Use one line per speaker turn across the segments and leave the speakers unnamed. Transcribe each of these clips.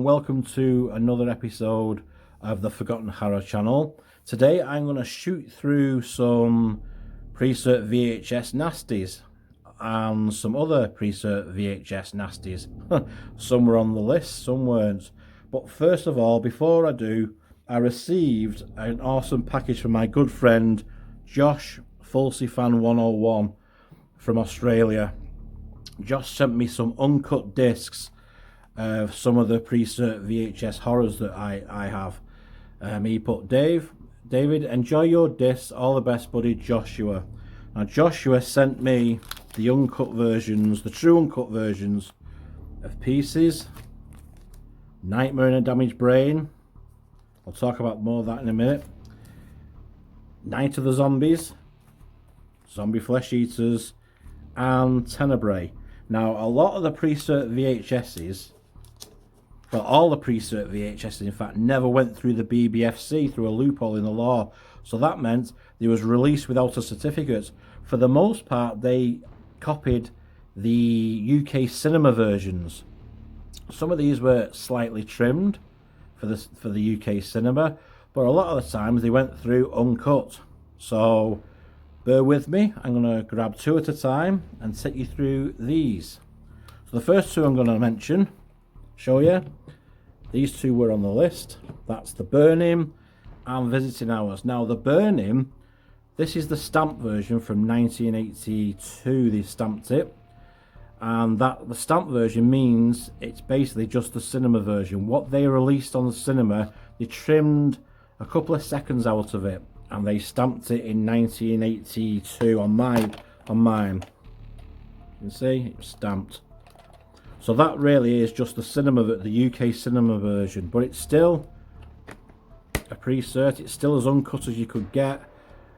and welcome to another episode of the Forgotten Horror channel. Today I'm going to shoot through some pre-cert VHS nasties and some other pre-cert VHS nasties. Some were on the list, some weren't. But first of all, before I do, I received an awesome package from my good friend Josh, FulsyFan101 from Australia. Josh sent me some uncut discs of some of the pre-cert VHS horrors that I have. He put, David, enjoy your discs, all the best, buddy, Joshua. Now Joshua sent me the uncut versions, the true uncut versions of Pieces, Nightmare in a Damaged Brain. I'll talk about more of that in a minute. Night of the Zombies, Zombie Flesh Eaters, and Tenebrae. Now, a lot of the pre-cert VHSs, well, all the pre-cert VHSs, in fact, never went through the BBFC, through a loophole in the law. So that meant they was released without a certificate. For the most part, they copied the UK cinema versions. Some of these were slightly trimmed for the UK cinema, but a lot of the times they went through uncut. So bear with me, I'm going to grab two at a time and take you through these. So the first two I'm going to mention, show you, these two were on the list. That's the Burning and Visiting Hours. Now the Burning, this is the stamp version from 1982, they stamped it. And that the stamp version means it's basically just the cinema version. What they released on the cinema, they trimmed a couple of seconds out of it, and they stamped it in 1982 on mine. You can see it's stamped. So that really is just the cinema, the UK cinema version, but it's still a pre-cert. It's still as uncut as you could get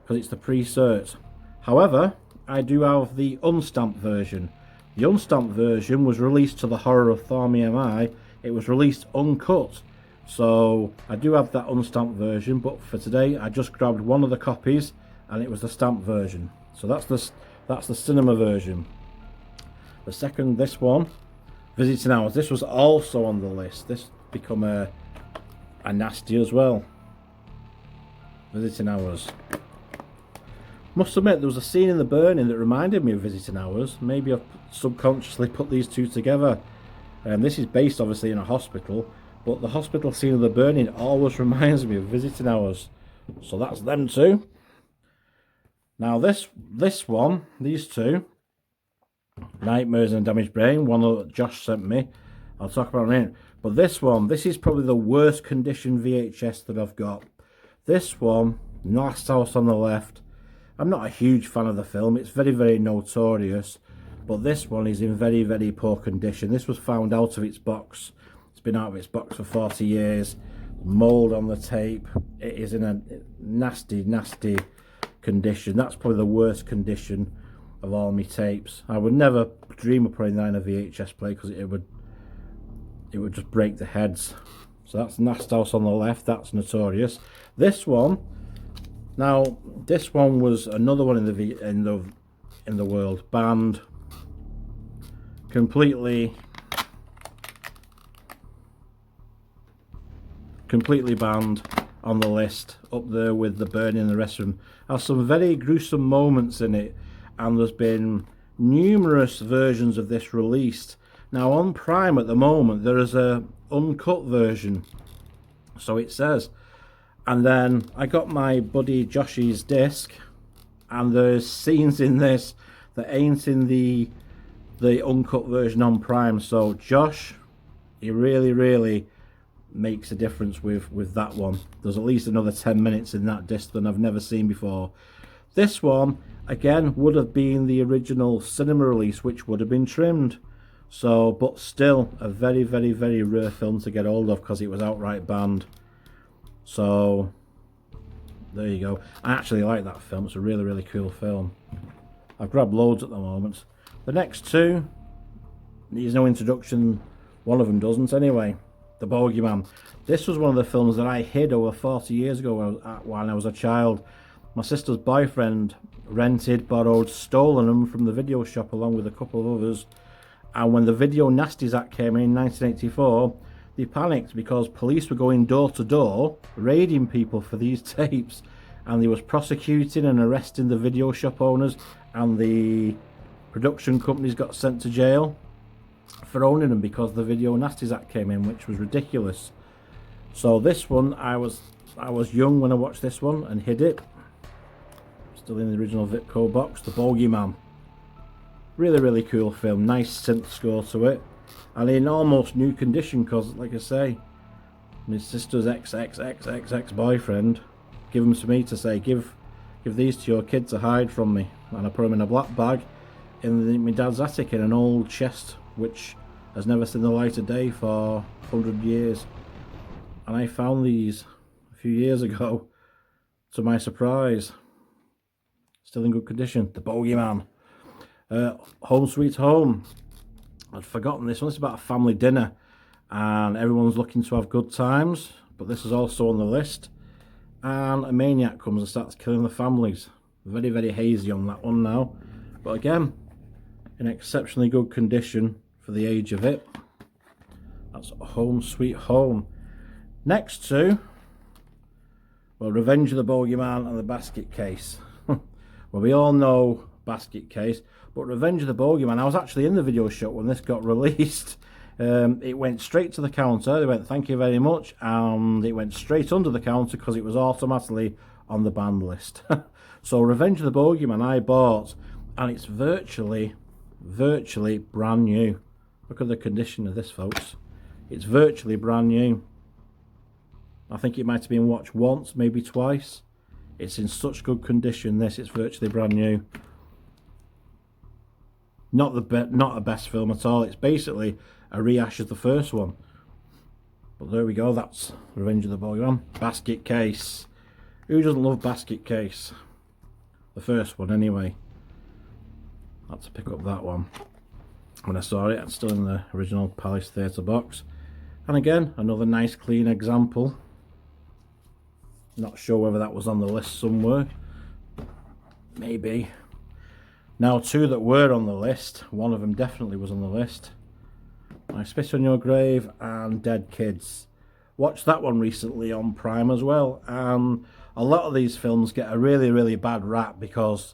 because it's the pre-cert. However, I do have the unstamped version. The unstamped version was released to the horror of Thormy MI. It was released uncut. So I do have that unstamped version, but for today I just grabbed one of the copies and it was the stamped version. So that's the cinema version. The second, this one, Visiting Hours. This was also on the list. This become a nasty as well. Visiting Hours. Must admit, there was a scene in The Burning that reminded me of Visiting Hours. Maybe I've subconsciously put these two together. This is based obviously in a hospital, but the hospital scene of The Burning always reminds me of Visiting Hours. So that's them two. Now this one, these two, Nightmares and Damaged Brain, one that Josh sent me, I'll talk about in a minute. But this one, this is probably the worst condition VHS that I've got. This one, Last House on the Left. I'm not a huge fan of the film. It's very, very notorious. But this one is in very, very poor condition. This was found out of its box. It's been out of its box for 40 years. Mould on the tape. It is in a nasty, nasty condition. That's probably the worst condition of all my tapes. I would never dream of putting that in a VHS player because it would just break the heads. So that's Last House on the Left. That's notorious. This one, now this one was another one in the world, banned, completely banned on the list, up there with The Burning and the rest of them. Has some very gruesome moments in it, and there's been numerous versions of this released. Now on Prime at the moment there is a uncut version, so it says. And then I got my buddy Josh's disc, and there's scenes in this that ain't in the uncut version on Prime. So Josh, he really makes a difference with that one. There's at least another 10 minutes in that disc that I've never seen before. This one again would have been the original cinema release, which would have been trimmed. So, but still a very rare film to get hold of because it was outright banned. So there you go. I actually like that film. It's a really cool film. I've grabbed loads at the moment. The next two needs no introduction. One of them doesn't anyway. The Bogeyman. This was one of the films that I hid over 40 years ago when I was a child. My sister's boyfriend rented, borrowed, stolen them from the video shop along with a couple of others. And when the Video Nasties Act came in 1984, They panicked because police were going door to door, raiding people for these tapes, and they was prosecuting and arresting the video shop owners, and the production companies got sent to jail for owning them because the Video Nasties Act came in, which was ridiculous. So this one, I was young when I watched this one and hid it. Still in the original Vitco box. The Bogeyman. Really, really cool film. Nice synth score to it. And in almost new condition because, like I say, my sister's ex-boyfriend gave them to me to say, give these to your kid to hide from me. And I put them in a black bag in my dad's attic in an old chest which has never seen the light of day for 100 years. And I found these a few years ago, to my surprise. Still in good condition. The Bogeyman. Home Sweet Home. I'd forgotten this one. It's about a family dinner and everyone's looking to have good times, but this is also on the list. And a maniac comes and starts killing the families. Very, very hazy on that one now. But again, in exceptionally good condition for the age of it. That's Home Sweet Home. Next to, well, Revenge of the Bogeyman and the Basket Case. Well, we all know Basket Case, but Revenge of the Bogeyman, I was actually in the video shop when this got released. It went straight to the counter. They went, thank you very much, and it went straight under the counter because it was automatically on the banned list. So Revenge of the Bogeyman I bought, and it's virtually brand new. Look at the condition of this, folks. It's virtually brand new. I think it might have been watched once, maybe twice. It's in such good condition, this. It's virtually brand new. Not a best film at all. It's basically a rehash of the first one. But there we go. That's Revenge of the Bogeyman. Basket Case. Who doesn't love Basket Case? The first one, anyway. I had to pick up that one when I saw it. It's still in the original Palace Theatre box. And again, another nice clean example. Not sure whether that was on the list somewhere. Maybe. Now, two that were on the list. One of them definitely was on the list. I Spit on Your Grave and Dead Kids. Watched that one recently on Prime as well. And a lot of these films get a really, really bad rap because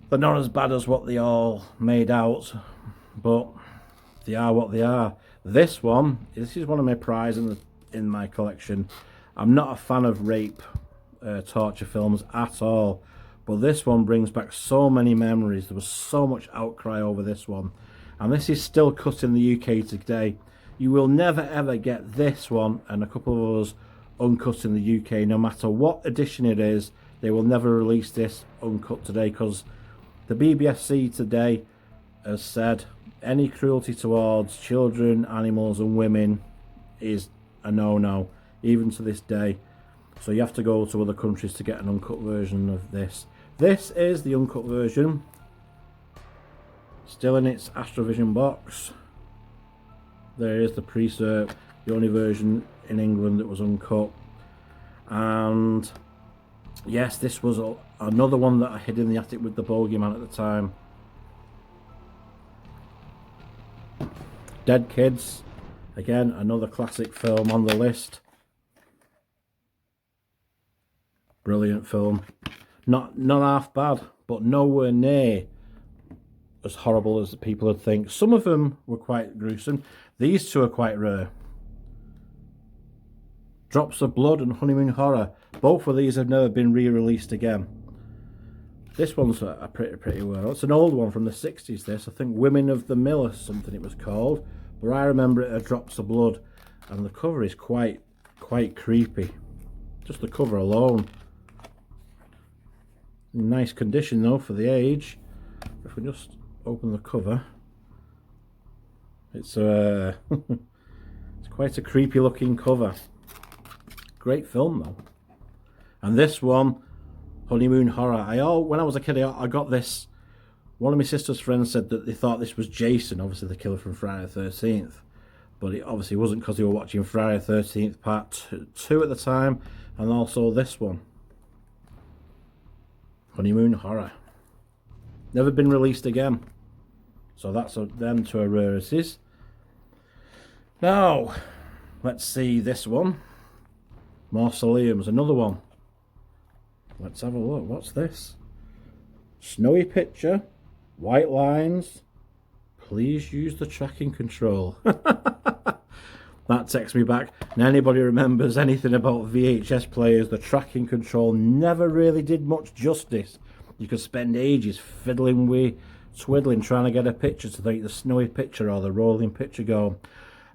they're not as bad as what they all made out. But they are what they are. This is one of my prizes in my collection. I'm not a fan of rape, torture films at all, but this one brings back so many memories. There was so much outcry over this one, and this is still cut in the UK today. You will never ever get this one and a couple of others uncut in the UK, no matter what edition it is. They will never release this uncut today because the BBFC today has said any cruelty towards children, animals and women is a no-no, even to this day. So you have to go to other countries to get an uncut version of this. This is the uncut version, still in its Astrovision box. There is the pre-cert, the only version in England that was uncut. And yes, this was another one that I hid in the attic with the Bogeyman at the time. Dead Kids, again another classic film on the list. Brilliant film. Not half bad, but nowhere near as horrible as people would think. Some of them were quite gruesome. These two are quite rare. Drops of Blood and Honeymoon Horror. Both of these have never been re-released again. This one's a pretty well. It's an old one from the 60s, this. I think Women of the Mill or something it was called. But I remember it as Drops of Blood. And the cover is quite creepy. Just the cover alone. Nice condition though for the age. If we just open the cover, it's it's quite a creepy looking cover. Great film though. And this one, Honeymoon Horror. When I was a kid, I got this. One of my sister's friends said that they thought this was Jason, obviously the killer from Friday the 13th. But it obviously wasn't because they were watching Friday the 13th Part 2 at the time, and also this one. Honeymoon Horror. Never been released again. So that's them two rarities. Now, Let's see this one. Mausoleums, another one. Let's have a look. What's this? Snowy picture, white lines. Please use the tracking control. That takes me back. And anybody remembers anything about VHS players, the tracking control never really did much justice. You could spend ages fiddling with, twiddling, trying to get a picture to make the snowy picture or the rolling picture go.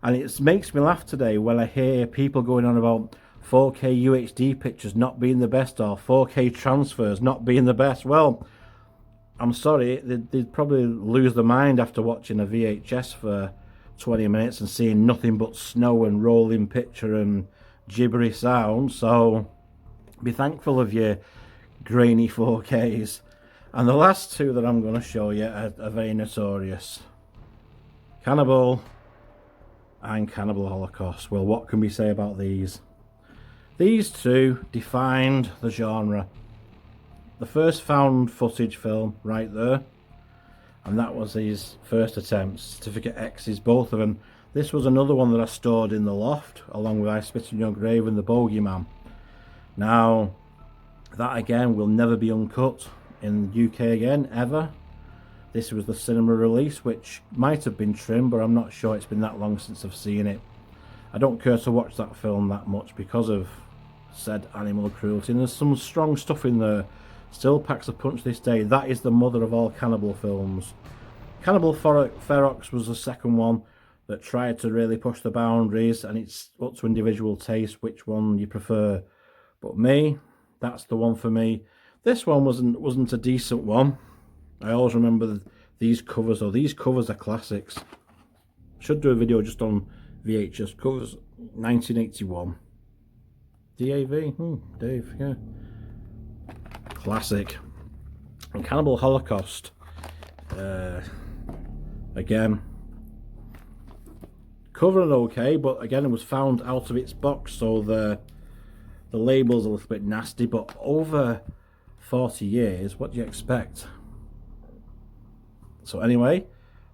And it makes me laugh today when I hear people going on about 4K UHD pictures not being the best or 4K transfers not being the best. Well, I'm sorry, they'd probably lose their mind after watching a VHS for 20 minutes and seeing nothing but snow and rolling picture and gibbery sound. So be thankful of your grainy 4Ks. And the last two that I'm going to show you are very notorious. Cannibal and Cannibal Holocaust. Well, what can we say about these? These two defined the genre. The first found footage film right there, and that was his first attempts. Certificate X's, both of them. This was another one that I stored in the loft along with I Spit in Your Grave and The Bogeyman. Now that again will never be uncut in the UK again, ever. This was the cinema release, which might have been trimmed, but I'm not sure. It's been that long since I've seen it. I don't care to watch that film that much because of said animal cruelty, and there's some strong stuff in there. Still packs a punch this day. That is the mother of all cannibal films. Cannibal Ferox was the second one that tried to really push the boundaries, and it's up to individual taste which one you prefer. But me, that's the one for me. This one wasn't a decent one. I always remember these covers, though. These covers are classics. Should do a video just on VHS covers. 1981. DAV? Dave, yeah. Classic. And Cannibal Holocaust. Again. Covering okay, but again it was found out of its box, so the label's a little bit nasty, but over 40 years, what do you expect? So anyway,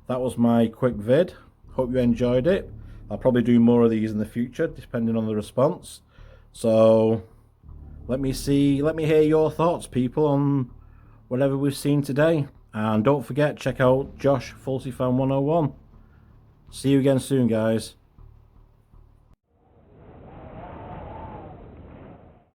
that was my quick vid. Hope you enjoyed it. I'll probably do more of these in the future, depending on the response. So let me hear your thoughts, people, on whatever we've seen today. And don't forget, check out Josh Fulty Fan 101. See you again soon, guys.